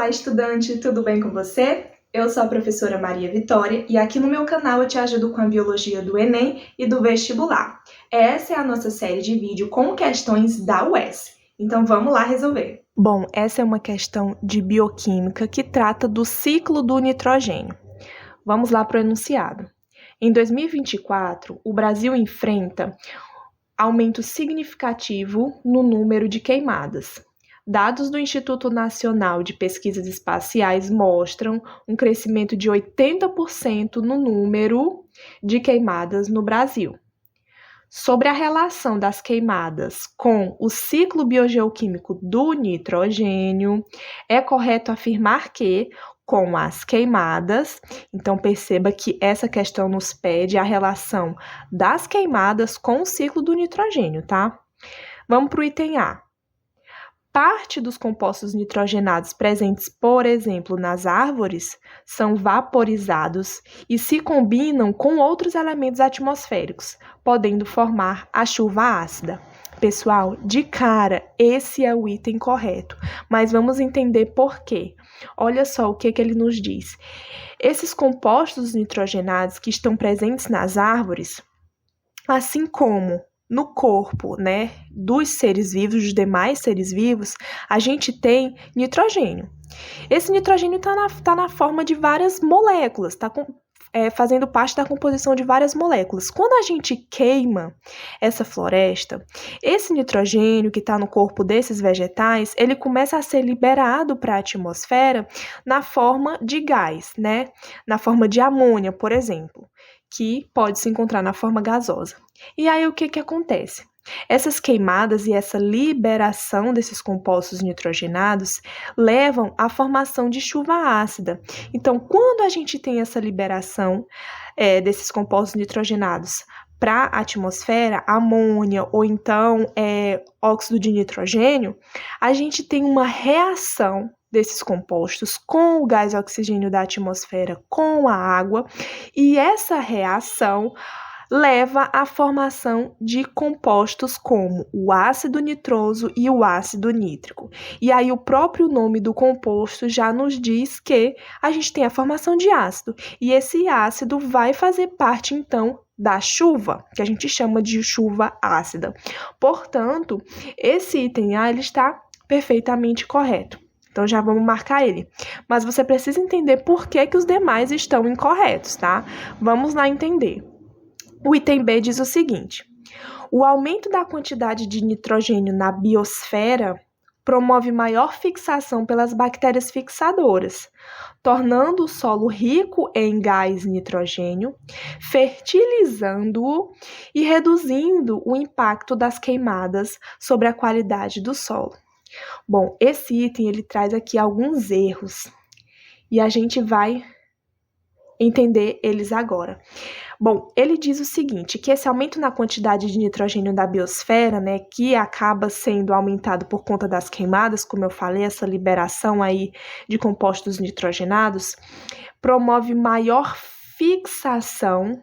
Olá, estudante, tudo bem com você? Eu sou a professora Maria Vitória e aqui no meu canal eu te ajudo com a biologia do Enem e do vestibular. Essa é a nossa série de vídeo com questões da UES. Então vamos lá resolver. Bom, essa é uma questão de bioquímica que trata do ciclo do nitrogênio. Vamos lá para o enunciado. Em 2024, o Brasil enfrenta aumento significativo no número de queimadas. Dados do Instituto Nacional de Pesquisas Espaciais mostram um crescimento de 80% no número de queimadas no Brasil. Sobre a relação das queimadas com o ciclo biogeoquímico do nitrogênio, é correto afirmar que, com as queimadas, então perceba que essa questão nos pede a relação das queimadas com o ciclo do nitrogênio, tá? Vamos para o item A. Parte dos compostos nitrogenados presentes, por exemplo, nas árvores, são vaporizados e se combinam com outros elementos atmosféricos, podendo formar a chuva ácida. Pessoal, de cara, esse é o item correto, mas vamos entender por quê. Olha só o que ele nos diz. Esses compostos nitrogenados que estão presentes nas árvores, assim como no corpo, dos seres vivos, dos demais seres vivos, a gente tem nitrogênio. Esse nitrogênio está na forma de várias moléculas, está fazendo parte da composição de várias moléculas. Quando a gente queima essa floresta, esse nitrogênio que está no corpo desses vegetais, ele começa a ser liberado para a atmosfera na forma de gás, na forma de amônia, por exemplo, que pode se encontrar na forma gasosa. E aí o que acontece? Essas queimadas e essa liberação desses compostos nitrogenados levam à formação de chuva ácida. Então, quando a gente tem essa liberação desses compostos nitrogenados para a atmosfera, amônia ou então óxido de nitrogênio, a gente tem uma reação desses compostos com o gás oxigênio da atmosfera, com a água, e essa reação leva à formação de compostos como o ácido nitroso e o ácido nítrico. E aí o próprio nome do composto já nos diz que a gente tem a formação de ácido, e esse ácido vai fazer parte, então, da chuva, que a gente chama de chuva ácida. Portanto, esse item A ele está perfeitamente correto. Então, já vamos marcar ele. Mas você precisa entender por que os demais estão incorretos, tá? Vamos lá entender. O item B diz o seguinte: o aumento da quantidade de nitrogênio na biosfera promove maior fixação pelas bactérias fixadoras, tornando o solo rico em gás nitrogênio, fertilizando-o e reduzindo o impacto das queimadas sobre a qualidade do solo. Bom, esse item ele traz aqui alguns erros e a gente vai entender eles agora. Bom, ele diz o seguinte, que esse aumento na quantidade de nitrogênio da biosfera, que acaba sendo aumentado por conta das queimadas, como eu falei, essa liberação aí de compostos nitrogenados, promove maior fixação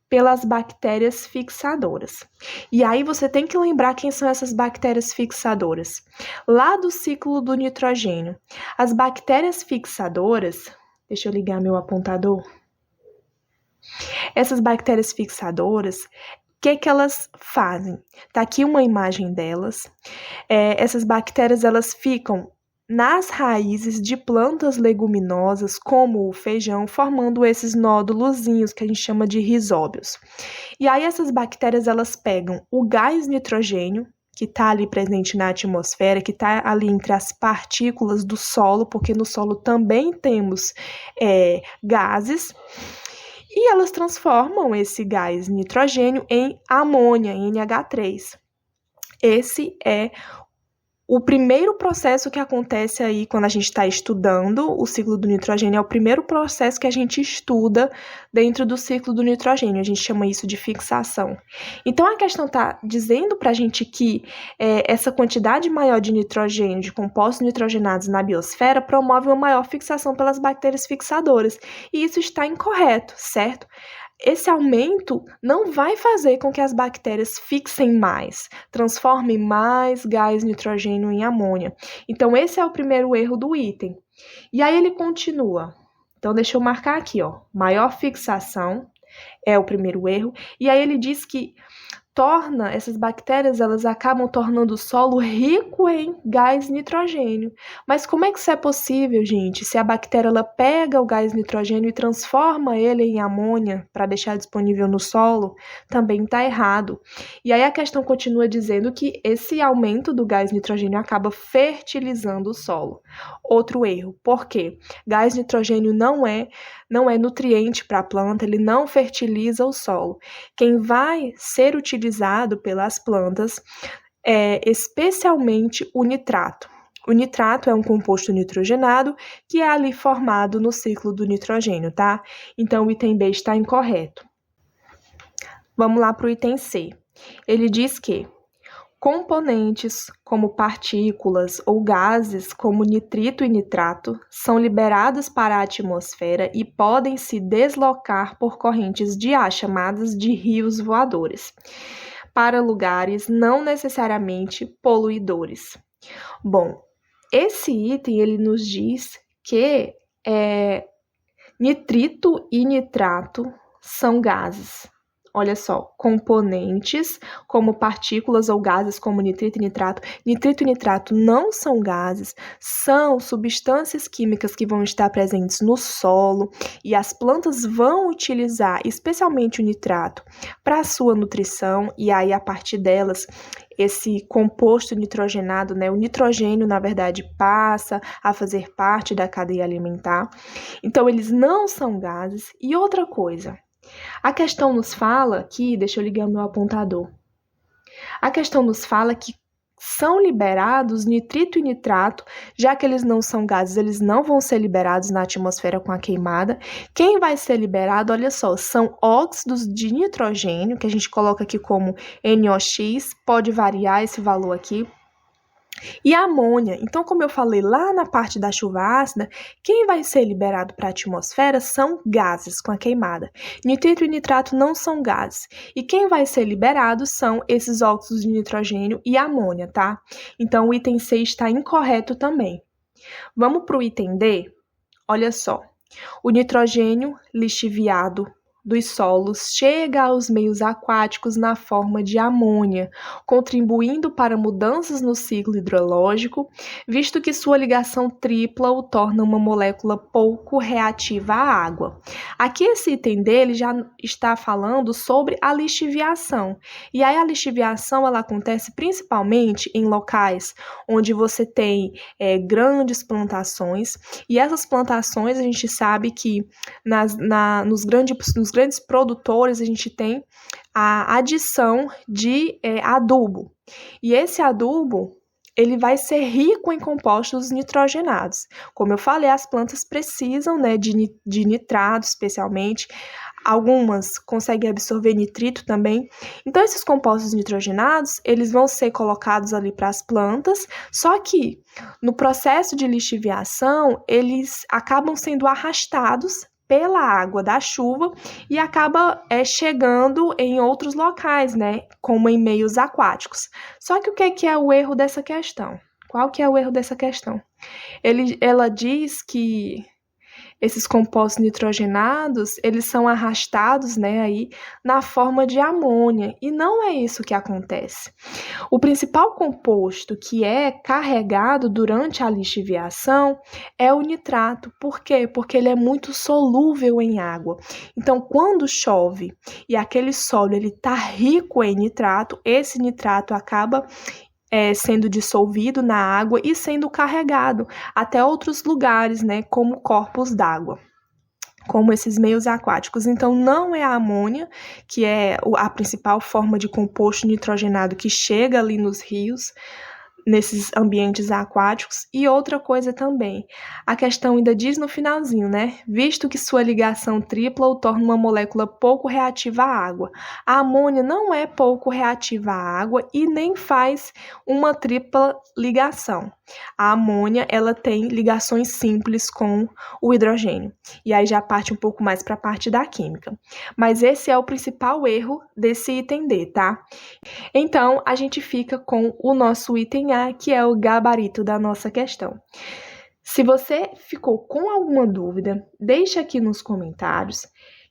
pelas bactérias fixadoras. E aí você tem que lembrar quem são essas bactérias fixadoras. Lá do ciclo do nitrogênio, as bactérias fixadoras, deixa eu ligar meu apontador. Essas bactérias fixadoras, o que elas fazem? Tá aqui uma imagem delas. Essas bactérias, elas ficam nas raízes de plantas leguminosas, como o feijão, formando esses nódulozinhos que a gente chama de rizóbios. E aí essas bactérias, elas pegam o gás nitrogênio, que está ali presente na atmosfera, que está ali entre as partículas do solo, porque no solo também temos gases, e elas transformam esse gás nitrogênio em amônia, em NH3. Esse é o primeiro processo que acontece aí quando a gente está estudando o ciclo do nitrogênio, é o primeiro processo que a gente estuda dentro do ciclo do nitrogênio, a gente chama isso de fixação. Então, a questão está dizendo para a gente que essa quantidade maior de nitrogênio, de compostos nitrogenados na biosfera, promove uma maior fixação pelas bactérias fixadoras, e isso está incorreto, certo? esse aumento não vai fazer com que as bactérias fixem mais, transformem mais gás nitrogênio em amônia. Então, esse é o primeiro erro do item. E aí ele continua. Então, deixa eu marcar aqui, ó. Maior fixação é o primeiro erro. E aí ele diz que essas bactérias, elas acabam tornando o solo rico em gás nitrogênio. Mas como é que isso é possível, gente? Se a bactéria ela pega o gás nitrogênio e transforma ele em amônia para deixar disponível no solo, também está errado. E aí a questão continua dizendo que esse aumento do gás nitrogênio acaba fertilizando o solo. Outro erro. Por quê? Gás nitrogênio não é nutriente para a planta, ele não fertiliza o solo. Quem vai ser utilizado pelas plantas é especialmente o nitrato. O nitrato é um composto nitrogenado que é ali formado no ciclo do nitrogênio, tá? Então o item B está incorreto. Vamos lá para o item C. Ele diz que componentes como partículas ou gases como nitrito e nitrato são liberados para a atmosfera e podem se deslocar por correntes de ar chamadas de rios voadores, para lugares não necessariamente poluidores. Bom, esse item ele nos diz que nitrito e nitrato são gases. Olha só, componentes como partículas ou gases como nitrito e nitrato. Nitrito e nitrato não são gases, são substâncias químicas que vão estar presentes no solo e as plantas vão utilizar especialmente o nitrato para a sua nutrição e aí a partir delas esse composto nitrogenado, né, o nitrogênio, na verdade, passa a fazer parte da cadeia alimentar. Então, eles não são gases. E outra coisa, a questão nos fala aqui, deixa eu ligar o meu apontador. A questão nos fala que são liberados nitrito e nitrato, já que eles não são gases, eles não vão ser liberados na atmosfera com a queimada. Quem vai ser liberado, olha só, são óxidos de nitrogênio, que a gente coloca aqui como NOx, pode variar esse valor aqui. E a amônia, então como eu falei lá na parte da chuva ácida, quem vai ser liberado para a atmosfera são gases com a queimada. Nitrito e nitrato não são gases. E quem vai ser liberado são esses óxidos de nitrogênio e amônia, tá? Então o item C está incorreto também. Vamos para o item D? Olha só, o nitrogênio lixiviado dos solos chega aos meios aquáticos na forma de amônia, contribuindo para mudanças no ciclo hidrológico, visto que sua ligação tripla o torna uma molécula pouco reativa à água. Aqui esse item dele já está falando sobre a lixiviação. E aí a lixiviação ela acontece principalmente em locais onde você tem grandes plantações, e essas plantações a gente sabe que nos grandes produtores a gente tem a adição de adubo. E esse adubo, ele vai ser rico em compostos nitrogenados. Como eu falei, as plantas precisam, né, de nitrato especialmente. Algumas conseguem absorver nitrito também. Então, esses compostos nitrogenados, eles vão ser colocados ali para as plantas, só que no processo de lixiviação, eles acabam sendo arrastados pela água da chuva e acaba chegando em outros locais, né, como em meios aquáticos. Só que o que é o erro dessa questão? Qual que é o erro dessa questão? Ela diz que esses compostos nitrogenados, eles são arrastados, né, aí, na forma de amônia, e não é isso que acontece. O principal composto que é carregado durante a lixiviação é o nitrato. Por quê? Porque ele é muito solúvel em água. Então, quando chove e aquele solo está rico em nitrato, esse nitrato acaba sendo dissolvido na água e sendo carregado até outros lugares, né, como corpos d'água, como esses meios aquáticos. Então, não é a amônia, que é a principal forma de composto nitrogenado que chega ali nos rios, nesses ambientes aquáticos. E outra coisa também, a questão ainda diz no finalzinho, né? Visto que sua ligação tripla o torna uma molécula pouco reativa à água. A amônia não é pouco reativa à água e nem faz uma tripla ligação. A amônia, ela tem ligações simples com o hidrogênio. E aí já parte um pouco mais para a parte da química. Mas esse é o principal erro desse item D, tá? Então, a gente fica com o nosso item A, que é o gabarito da nossa questão. Se você ficou com alguma dúvida, deixa aqui nos comentários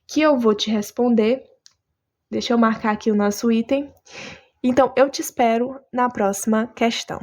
que eu vou te responder. Deixa eu marcar aqui o nosso item. Então, eu te espero na próxima questão.